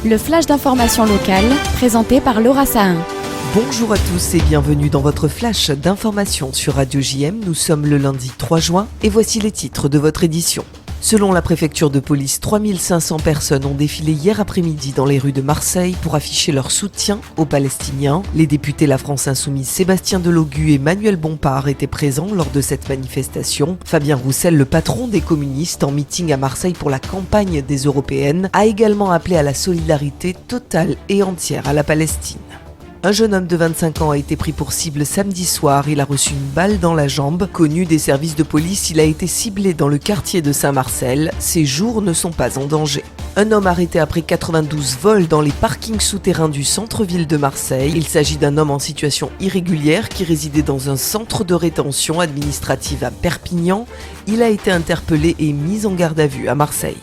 Le flash d'information locale, présenté par Laura Sahin. Bonjour à tous et bienvenue dans votre flash d'information sur Radio JM. Nous sommes le lundi 3 juin et voici les titres de votre édition. Selon la préfecture de police, 3500 personnes ont défilé hier après-midi dans les rues de Marseille pour afficher leur soutien aux Palestiniens. Les députés La France Insoumise Sébastien Delogu et Manuel Bompard étaient présents lors de cette manifestation. Fabien Roussel, le patron des communistes en meeting à Marseille pour la campagne des européennes, a également appelé à la solidarité totale et entière à la Palestine. Un jeune homme de 25 ans a été pris pour cible samedi soir. Il a reçu une balle dans la jambe. Connu des services de police, il a été ciblé dans le quartier de Saint-Marcel. Ses jours ne sont pas en danger. Un homme arrêté après 92 vols dans les parkings souterrains du centre-ville de Marseille. Il s'agit d'un homme en situation irrégulière qui résidait dans un centre de rétention administrative à Perpignan. Il a été interpellé et mis en garde à vue à Marseille.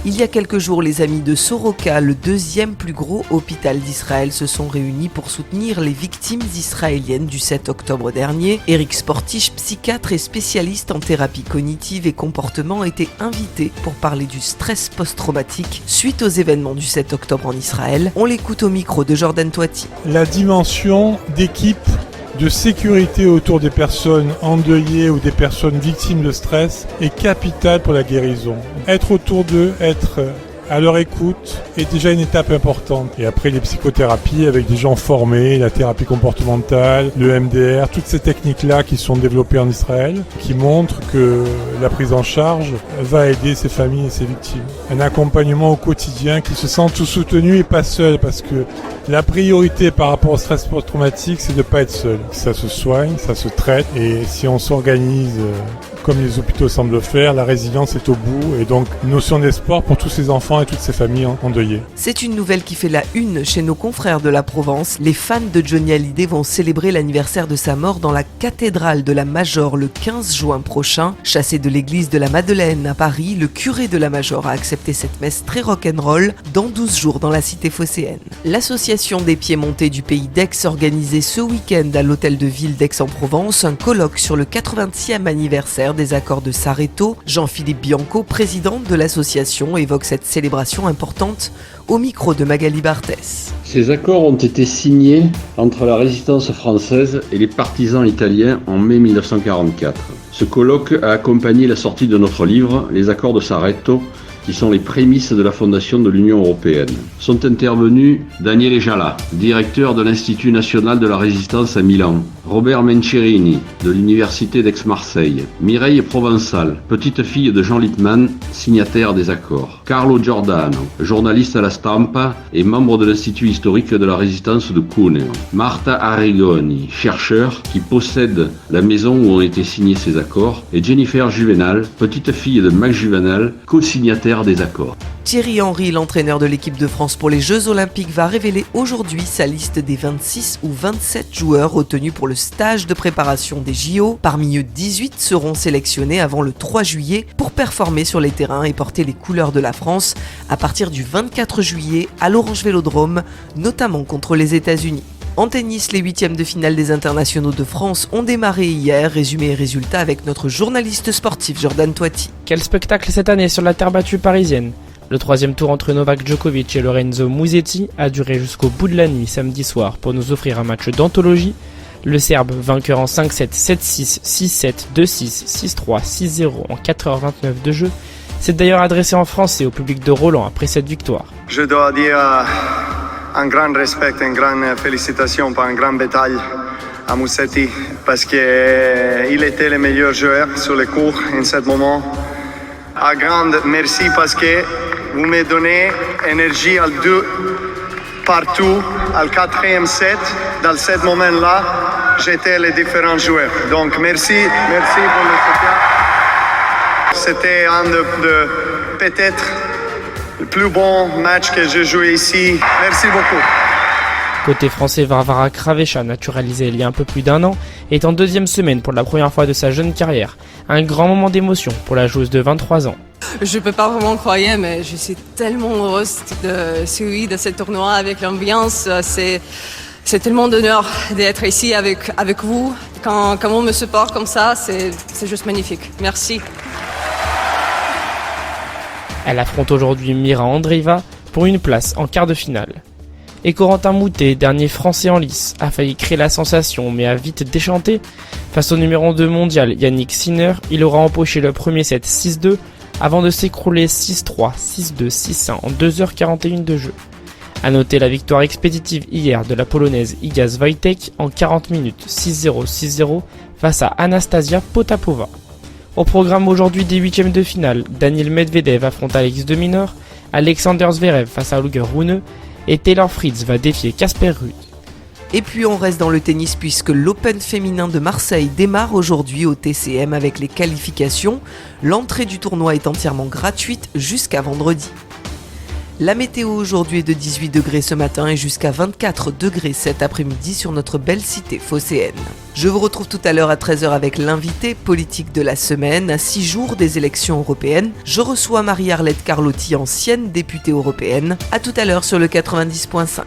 Il y a quelques jours, les amis de Soroka, le deuxième plus gros hôpital d'Israël, se sont réunis pour soutenir les victimes israéliennes du 7 octobre dernier. Eric Sportich, psychiatre et spécialiste en thérapie cognitive et comportement, était invité pour parler du stress post-traumatique suite aux événements du 7 octobre en Israël. On l'écoute au micro de Jordan Toiti. La dimension d'équipe, de sécurité autour des personnes endeuillées ou des personnes victimes de stress est capitale pour la guérison. Être autour d'eux, être à leur écoute est déjà une étape importante. Et après les psychothérapies avec des gens formés, la thérapie comportementale, le MDR, toutes ces techniques-là qui sont développées en Israël, qui montrent que la prise en charge va aider ces familles et ces victimes. Un accompagnement au quotidien qui se sent tout soutenu et pas seul, parce que la priorité par rapport au stress post-traumatique, c'est de ne pas être seul. Ça se soigne, ça se traite, et si on s'organise comme les hôpitaux semblent le faire, la résilience est au bout, et donc une notion d'espoir pour tous ces enfants et toutes ces familles endeuillées. C'est une nouvelle qui fait la une chez nos confrères de la Provence. Les fans de Johnny Hallyday vont célébrer l'anniversaire de sa mort dans la cathédrale de la Major le 15 juin prochain. Chassé de l'église de la Madeleine à Paris, le curé de la Major a accepté cette messe très rock'n'roll dans 12 jours dans la cité phocéenne. L'association des Piémontais du pays d'Aix organisait ce week-end à l'hôtel de ville d'Aix-en-Provence un colloque sur le 80e anniversaire des accords de Sarreto. Jean-Philippe Bianco, président de l'association, évoque cette célébration importante au micro de Magali Barthès. Ces accords ont été signés entre la résistance française et les partisans italiens en mai 1944. Ce colloque a accompagné la sortie de notre livre, Les accords de Sarreto, qui sont les prémices de la fondation de l'Union européenne. Sont intervenus Daniele Jala, directeur de l'Institut national de la résistance à Milan, Robert Mencherini, de l'Université d'Aix-Marseille, Mireille Provençal, petite fille de Jean Lippmann, signataire des accords, Carlo Giordano, journaliste à la Stampa et membre de l'Institut historique de la résistance de Cuneo, Marta Arrigoni, chercheur qui possède la maison où ont été signés ces accords, et Jennifer Juvenal, petite fille de Max Juvenal, co-signataire des accords. Thierry Henry, l'entraîneur de l'équipe de France pour les Jeux Olympiques, va révéler aujourd'hui sa liste des 26 ou 27 joueurs retenus pour le stage de préparation des JO. Parmi eux, 18 seront sélectionnés avant le 3 juillet pour performer sur les terrains et porter les couleurs de la France à partir du 24 juillet à l'Orange Vélodrome, notamment contre les États-Unis. En tennis, les huitièmes de finale des internationaux de France ont démarré hier. Résumé et résultats avec notre journaliste sportif Jordan Toiti. Quel spectacle cette année sur la terre battue parisienne. Le troisième tour entre Novak Djokovic et Lorenzo Musetti a duré jusqu'au bout de la nuit samedi soir pour nous offrir un match d'anthologie. Le Serbe, vainqueur en 5-7, 7-6, 6-7, 2-6, 6-3, 6-0 en 4h29 de jeu, s'est d'ailleurs adressé en français au public de Roland après cette victoire. Je dois dire un grand respect, une grande félicitation pour une grande bataille à Musetti parce qu'il était le meilleur joueur sur le court en ce moment. Un grand merci parce que vous me donnez énergie à deux partout, au quatrième set. Dans ce moment-là, j'étais les différents joueurs. Donc merci pour le soutien. C'était un de peut-être le plus bon match que j'ai joué ici. Merci beaucoup. Côté français, Varvara Kravecha, naturalisée il y a un peu plus d'un an, est en deuxième semaine pour la première fois de sa jeune carrière. Un grand moment d'émotion pour la joueuse de 23 ans. Je peux pas vraiment croire, mais je suis tellement heureuse de suivre de ce tournoi avec l'ambiance. C'est tellement d'honneur d'être ici avec vous. Quand on me supporte comme ça, c'est juste magnifique. Merci. Elle affronte aujourd'hui Mira Andreeva pour une place en quart de finale. Et Corentin Moutet, dernier français en lice, a failli créer la sensation mais a vite déchanté. Face au numéro 2 mondial Yannick Sinner, il aura empoché le premier set 6-2 avant de s'écrouler 6-3, 6-2, 6-1 en 2h41 de jeu. A noter la victoire expéditive hier de la polonaise Iga Swiatek en 40 minutes 6-0, 6-0 face à Anastasia Potapova. Au programme aujourd'hui des huitièmes de finale, Daniil Medvedev affronte Alex de Minaur, Alexander Zverev face à Holger Rune et Taylor Fritz va défier Casper Ruud. Et puis on reste dans le tennis puisque l'Open féminin de Marseille démarre aujourd'hui au TCM avec les qualifications. L'entrée du tournoi est entièrement gratuite jusqu'à vendredi. La météo aujourd'hui est de 18 degrés ce matin et jusqu'à 24 degrés cet après-midi sur notre belle cité phocéenne. Je vous retrouve tout à l'heure à 13h avec l'invité politique de la semaine. À 6 jours des élections européennes, je reçois Marie-Arlette Carlotti, ancienne députée européenne. À tout à l'heure sur le 90.5.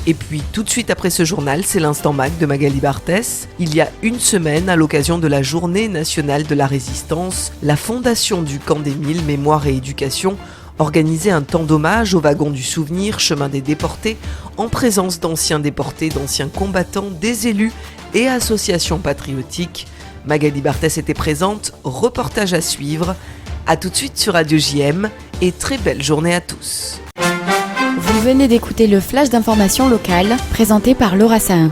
Et puis tout de suite après ce journal, c'est l'Instant Mag de Magali Barthès. Il y a une semaine, à l'occasion de la Journée nationale de la résistance, la Fondation du Camp des Milles, Mémoire et Éducation organisait un temps d'hommage au wagon du souvenir, chemin des déportés, en présence d'anciens déportés, d'anciens combattants, des élus et associations patriotiques. Magali Barthès était présente, reportage à suivre. A tout de suite sur Radio JM et très belle journée à tous. Vous venez d'écouter le flash d'information locale présenté par Laura Saint.